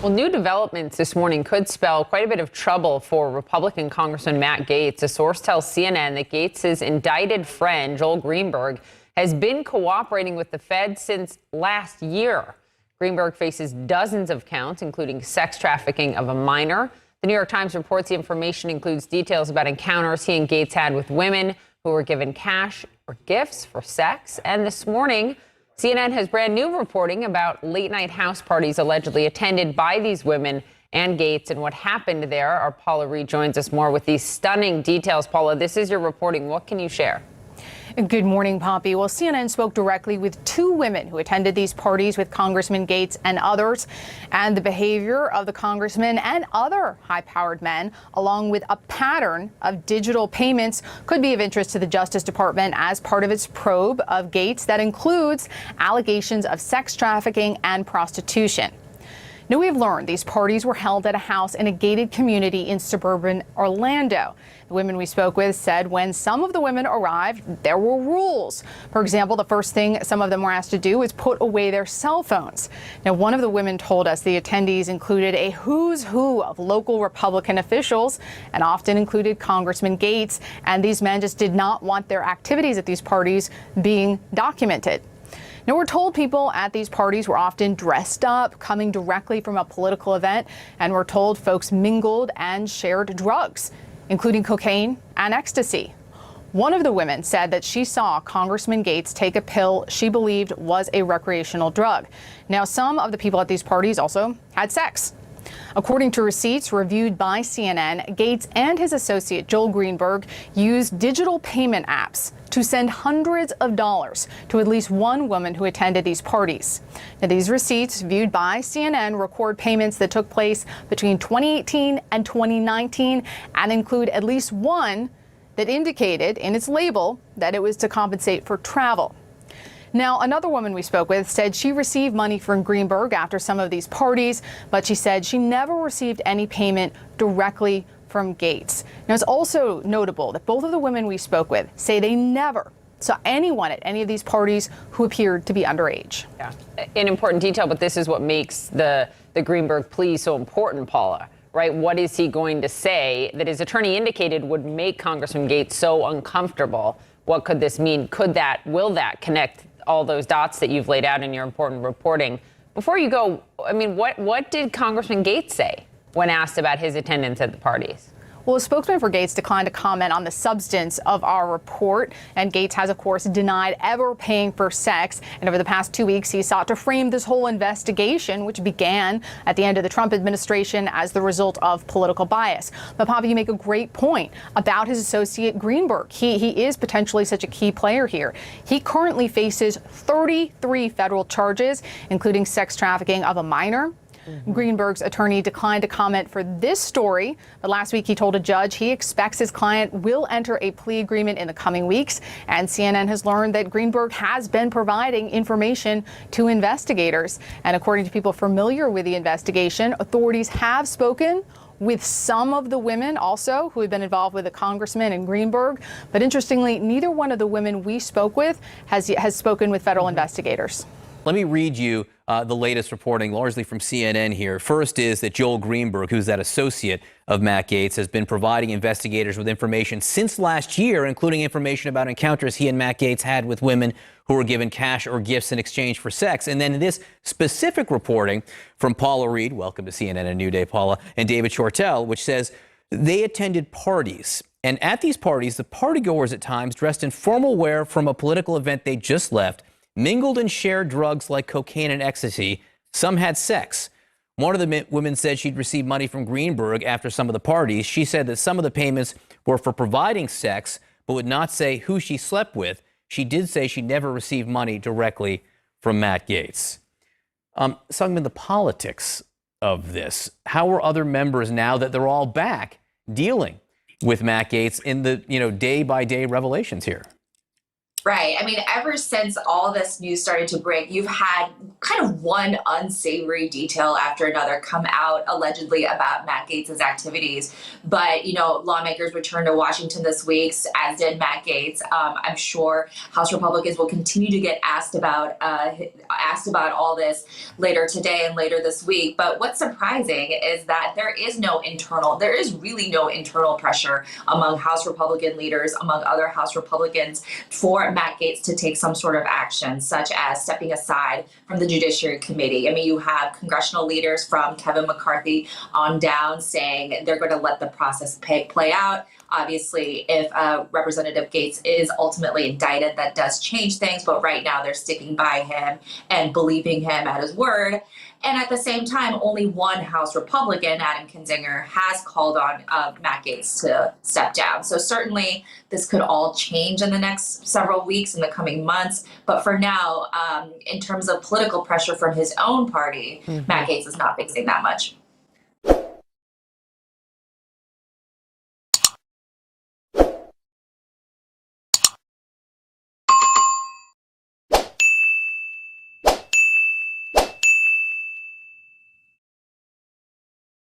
Well, new developments this morning could spell quite a bit of trouble for Republican Congressman Matt Gaetz. A source tells CNN that Gaetz's indicted friend, Joel Greenberg, has been cooperating with the Fed since last year. Greenberg faces dozens of counts, including sex trafficking of a minor. The New York Times reports the information includes details about encounters he and Gaetz had with women who were given cash or gifts for sex. And this morning, CNN has brand new reporting about late-night house parties allegedly attended by these women and Gaetz and what happened there. Our Paula Reid joins us more with these stunning details. Paula, this is your reporting. What can you share? Good morning, Poppy. Well, CNN spoke directly with two women who attended these parties with Congressman Gaetz and others, and the behavior of the congressman and other high-powered men, along with a pattern of digital payments, could be of interest to the Justice Department as part of its probe of Gaetz that includes allegations of sex trafficking and prostitution. Now, we have learned these parties were held at a house in a gated community in suburban Orlando. The women we spoke with said when some of the women arrived, there were rules. For example, the first thing some of them were asked to do was put away their cell phones. Now, one of the women told us the attendees included a who's who of local Republican officials and often included Congressman Gaetz, and these men just did not want their activities at these parties being documented. Now, we're told people at these parties were often dressed up, coming directly from a political event, and we're told folks mingled and shared drugs, including cocaine and ecstasy. One of the women said that she saw Congressman Gaetz take a pill she believed was a recreational drug. Now, some of the people at these parties also had sex. According to receipts reviewed by CNN, Gaetz and his associate Joel Greenberg used digital payment apps to send hundreds of dollars to at least one woman who attended these parties. Now, these receipts, viewed by CNN, record payments that took place between 2018 and 2019 and include at least one that indicated in its label that it was to compensate for travel. Now, another woman we spoke with said she received money from Greenberg after some of these parties, but she said she never received any payment directly from Gaetz. Now, it's also notable that both of the women we spoke with say they never saw anyone at any of these parties who appeared to be underage. Yeah, an important detail, but this is what makes the Greenberg plea so important, Paula, right? What is he going to say that his attorney indicated would make Congressman Gaetz so uncomfortable? What could this mean? Will that connect all those dots that you've laid out in your important reporting? Before you go, I mean, what did Congressman Gaetz say when asked about his attendance at the parties? Well, a spokesman for Gaetz declined to comment on the substance of our report, and Gaetz has, of course, denied ever paying for sex. And over the past 2 weeks, he sought to frame this whole investigation, which began at the end of the Trump administration, as the result of political bias. But, Poppy, you make a great point about his associate Greenberg. He is potentially such a key player here. He currently faces 33 federal charges, including sex trafficking of a minor. Greenberg's attorney declined to comment for this story, but last week he told a judge he expects his client will enter a plea agreement in the coming weeks. And CNN has learned that Greenberg has been providing information to investigators. And according to people familiar with the investigation, authorities have spoken with some of the women also who have been involved with the congressman and Greenberg. But interestingly, neither one of the women we spoke with has spoken with federal investigators. Let me read you the latest reporting, largely from CNN here. First is that Joel Greenberg, who's that associate of Matt Gaetz, has been providing investigators with information since last year, including information about encounters he and Matt Gaetz had with women who were given cash or gifts in exchange for sex. And then this specific reporting from Paula Reid, welcome to CNN, a new day, Paula, and David Shortell, which says they attended parties. And at these parties, the partygoers at times dressed in formal wear from a political event they just left, mingled and shared drugs like cocaine and ecstasy. Some had sex. One of the women said she'd received money from Greenberg after some of the parties. She said that some of the payments were for providing sex, but would not say who she slept with. She did say she never received money directly from Matt Gaetz. Sungmin, the politics of this. How are other members, now that they're all back, dealing with Matt Gaetz in the day-by-day revelations here? Right. I mean, ever since all this news started to break, you've had kind of one unsavory detail after another come out allegedly about Matt Gaetz' activities. But, lawmakers returned to Washington this week, as did Matt Gaetz. I'm sure House Republicans will continue to get asked about all this later today and later this week. But what's surprising is that there is really no internal pressure among House Republican leaders, among other House Republicans, for Matt Gaetz to take some sort of action, such as stepping aside from the Judiciary Committee. I mean, you have congressional leaders from Kevin McCarthy on down saying they're going to let the process play out. Obviously, if Representative Gaetz is ultimately indicted, that does change things. But right now, they're sticking by him and believing him at his word. And at the same time, only one House Republican, Adam Kinzinger, has called on Matt Gaetz to step down. So certainly this could all change in the next several weeks, in the coming months. But for now, in terms of political pressure from his own party, Matt Gaetz is not facing that much.